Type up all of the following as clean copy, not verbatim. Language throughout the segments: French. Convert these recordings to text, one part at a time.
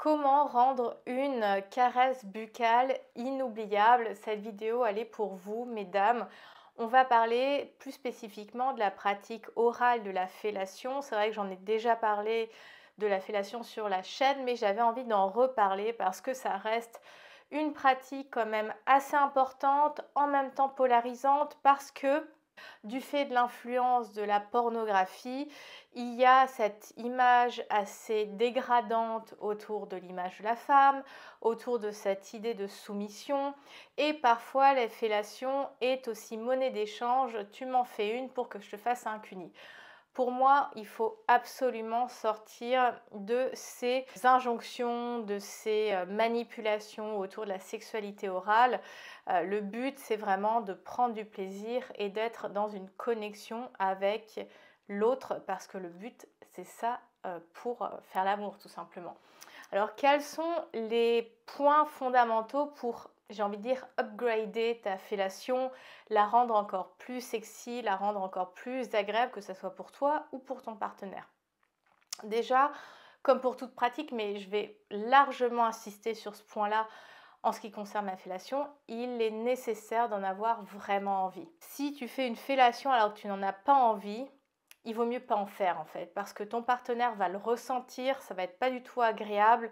Comment rendre une caresse buccale inoubliable? Cette vidéo, elle est pour vous, mesdames. On va parler plus spécifiquement de la pratique orale de la fellation. C'est vrai que j'en ai déjà parlé de la fellation sur la chaîne, mais j'avais envie d'en reparler parce que ça reste une pratique quand même assez importante, en même temps polarisante, parce que du fait de l'influence de la pornographie, il y a cette image assez dégradante autour de l'image de la femme, autour de cette idée de soumission, et parfois la fellation est aussi monnaie d'échange. Tu m'en fais une pour que je te fasse un cuni. Pour moi, il faut absolument sortir de ces injonctions, de ces manipulations autour de la sexualité orale. Le but, c'est vraiment de prendre du plaisir et d'être dans une connexion avec l'autre, parce que le but, c'est ça, pour faire l'amour, tout simplement. Alors, quels sont les points fondamentaux pour, j'ai envie de dire, upgrader ta fellation, la rendre encore plus sexy, la rendre encore plus agréable, que ce soit pour toi ou pour ton partenaire? Déjà, comme pour toute pratique, mais je vais largement insister sur ce point-là en ce qui concerne la fellation, il est nécessaire d'en avoir vraiment envie. Si tu fais une fellation alors que tu n'en as pas envie, il vaut mieux pas en faire en fait, parce que ton partenaire va le ressentir, ça va être pas du tout agréable,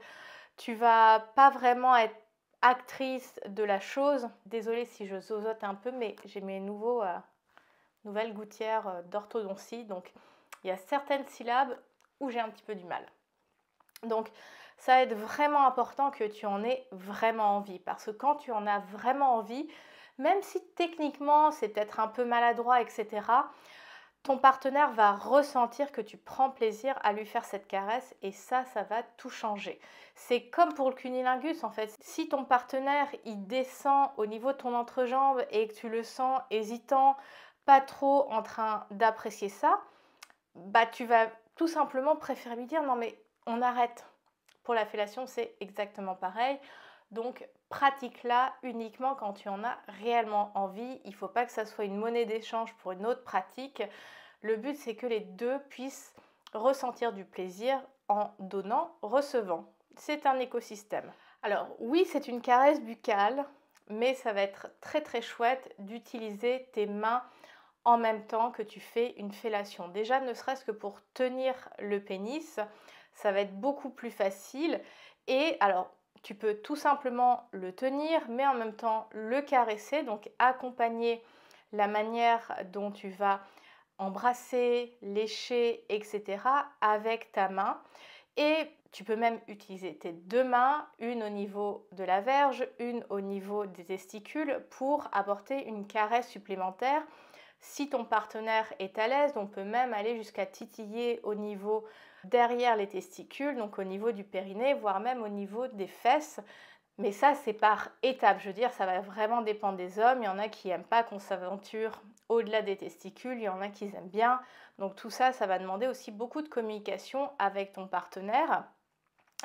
tu vas pas vraiment être actrice de la chose. Désolée si je zozote un peu, mais j'ai mes nouvelles gouttières d'orthodontie, donc il y a certaines syllabes où j'ai un petit peu du mal. Donc ça va être vraiment important que tu en aies vraiment envie, parce que quand tu en as vraiment envie, même si techniquement c'est peut-être un peu maladroit, etc., ton partenaire va ressentir que tu prends plaisir à lui faire cette caresse, et ça va tout changer. C'est comme pour le cunilingus en fait. Si ton partenaire il descend au niveau de ton entrejambe et que tu le sens hésitant, pas trop en train d'apprécier ça, bah tu vas tout simplement préférer lui dire non mais on arrête. Pour la fellation, c'est exactement pareil. Donc pratique-la uniquement quand tu en as réellement envie. Il ne faut pas que ça soit une monnaie d'échange pour une autre pratique. Le but, c'est que les deux puissent ressentir du plaisir en donnant, recevant. C'est un écosystème. Alors oui, c'est une caresse buccale, mais ça va être très très chouette d'utiliser tes mains en même temps que tu fais une fellation. Déjà, ne serait-ce que pour tenir le pénis, ça va être beaucoup plus facile. Et alors, tu peux tout simplement le tenir, mais en même temps le caresser, donc accompagner la manière dont tu vas embrasser, lécher, etc. avec ta main. Et tu peux même utiliser tes deux mains, une au niveau de la verge, une au niveau des testicules, pour apporter une caresse supplémentaire. Si ton partenaire est à l'aise, on peut même aller jusqu'à titiller au niveau derrière les testicules, donc au niveau du périnée, voire même au niveau des fesses. Mais ça, c'est par étapes. Je veux dire, ça va vraiment dépendre des hommes. Il y en a qui n'aiment pas qu'on s'aventure au-delà des testicules, il y en a qui aiment bien. Donc tout ça, ça va demander aussi beaucoup de communication avec ton partenaire.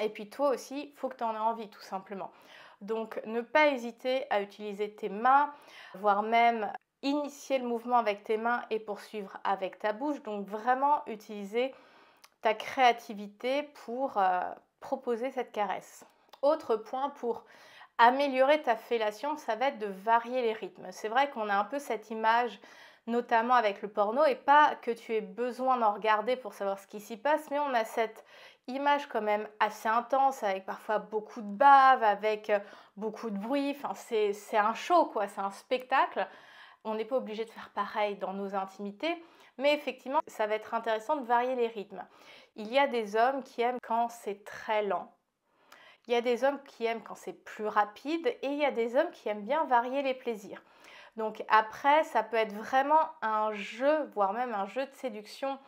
Et puis toi aussi, il faut que tu en aies envie, tout simplement. Donc ne pas hésiter à utiliser tes mains, voire même initier le mouvement avec tes mains et poursuivre avec ta bouche. Donc vraiment utiliser ta créativité pour proposer cette caresse. Autre point pour améliorer ta fellation, ça va être de varier les rythmes. C'est vrai qu'on a un peu cette image, notamment avec le porno, et pas que tu aies besoin d'en regarder pour savoir ce qui s'y passe, mais on a cette image quand même assez intense, avec parfois beaucoup de bave, avec beaucoup de bruit. Enfin, c'est un show, quoi, c'est un spectacle. On n'est pas obligé de faire pareil dans nos intimités, mais effectivement, ça va être intéressant de varier les rythmes. Il y a des hommes qui aiment quand c'est très lent. Il y a des hommes qui aiment quand c'est plus rapide, et il y a des hommes qui aiment bien varier les plaisirs. Donc après, ça peut être vraiment un jeu, voire même un jeu de séduction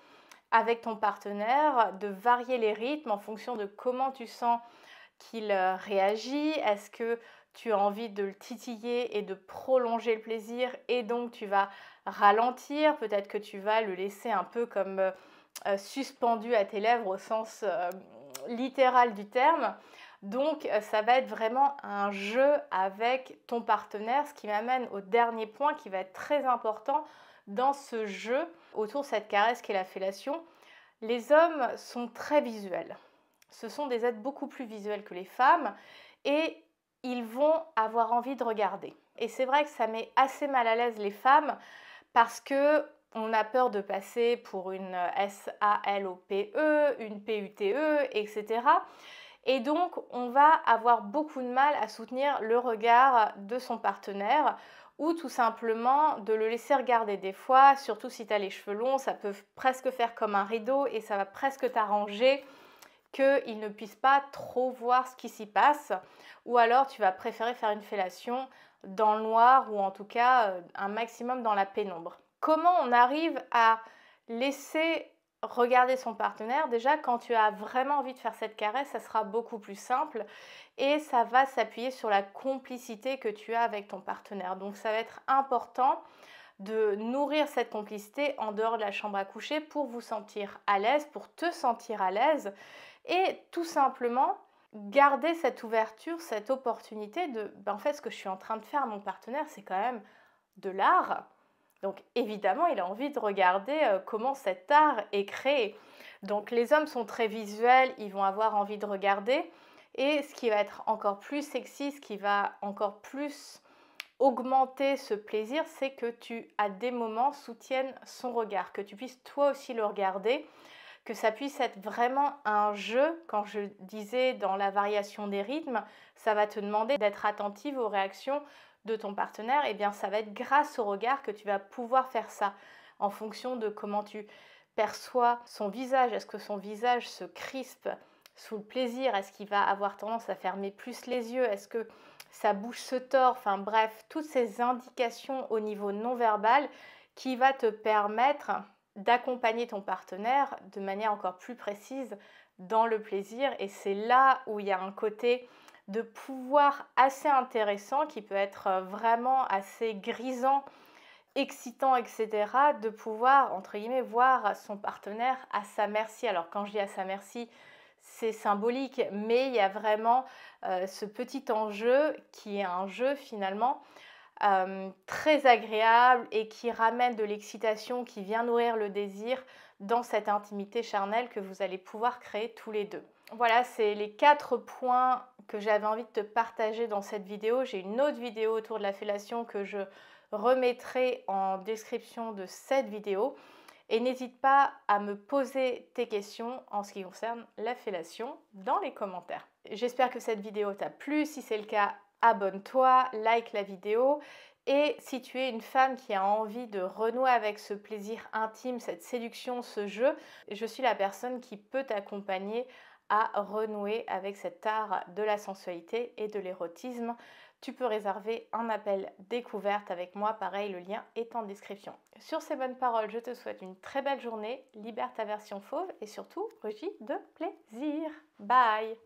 avec ton partenaire, de varier les rythmes en fonction de comment tu sens qu'il réagit. Est-ce que tu as envie de le titiller et de prolonger le plaisir, et donc tu vas ralentir? Peut-être que tu vas le laisser un peu comme suspendu à tes lèvres au sens littéral du terme. Donc ça va être vraiment un jeu avec ton partenaire, ce qui m'amène au dernier point qui va être très important dans ce jeu autour de cette caresse qu'est la fellation. Les hommes sont très visuels. ce sont des êtres beaucoup plus visuels que les femmes et ils vont avoir envie de regarder. Et c'est vrai que ça met assez mal à l'aise les femmes parce que on a peur de passer pour une SALOPE, une PUTE, etc. Et donc, on va avoir beaucoup de mal à soutenir le regard de son partenaire ou tout simplement de le laisser regarder. Des fois, surtout si tu as les cheveux longs, ça peut presque faire comme un rideau et ça va presque t'arranger qu'il ne puisse pas trop voir ce qui s'y passe. Ou alors, tu vas préférer faire une fellation dans le noir ou en tout cas un maximum dans la pénombre. Comment on arrive à laisser regarder son partenaire? Déjà, quand tu as vraiment envie de faire cette caresse, ça sera beaucoup plus simple et ça va s'appuyer sur la complicité que tu as avec ton partenaire. Donc, ça va être important de nourrir cette complicité en dehors de la chambre à coucher pour vous sentir à l'aise, pour te sentir à l'aise et tout simplement garder cette ouverture, cette opportunité de en fait, ce que je suis en train de faire à mon partenaire, c'est quand même de l'art. Donc évidemment, il a envie de regarder comment cet art est créé. Donc les hommes sont très visuels, ils vont avoir envie de regarder. Et ce qui va être encore plus sexy, ce qui va encore plus augmenter ce plaisir, c'est que tu, à des moments, soutiennes son regard, que tu puisses toi aussi le regarder, que ça puisse être vraiment un jeu. Quand je disais dans la variation des rythmes, ça va te demander d'être attentive aux réactions de ton partenaire. Et bien ça va être grâce au regard que tu vas pouvoir faire ça en fonction de comment tu perçois son visage. Est-ce que son visage se crispe sous le plaisir? Est-ce qu'il va avoir tendance à fermer plus les yeux? Est-ce que sa bouche se tord? Enfin bref, toutes ces indications au niveau non verbal qui va te permettre d'accompagner ton partenaire de manière encore plus précise dans le plaisir. Et c'est là où il y a un côté de pouvoir assez intéressant qui peut être vraiment assez grisant, excitant, etc. de pouvoir, entre guillemets, voir son partenaire à sa merci. Alors quand je dis à sa merci, c'est symbolique, mais il y a vraiment ce petit enjeu qui est un jeu finalement très agréable et qui ramène de l'excitation, qui vient nourrir le désir dans cette intimité charnelle que vous allez pouvoir créer tous les deux. Voilà, c'est les 4 points que j'avais envie de te partager dans cette vidéo. J'ai une autre vidéo autour de la fellation que je remettrai en description de cette vidéo. Et n'hésite pas à me poser tes questions en ce qui concerne la fellation dans les commentaires. J'espère que cette vidéo t'a plu. Si c'est le cas, abonne-toi, like la vidéo. Et si tu es une femme qui a envie de renouer avec ce plaisir intime, cette séduction, ce jeu, je suis la personne qui peut t'accompagner à renouer avec cet art de la sensualité et de l'érotisme. Tu peux réserver un appel découverte avec moi, pareil, le lien est en description. Sur ces bonnes paroles, je te souhaite une très belle journée, libère ta version fauve et surtout, rugis de plaisir. Bye!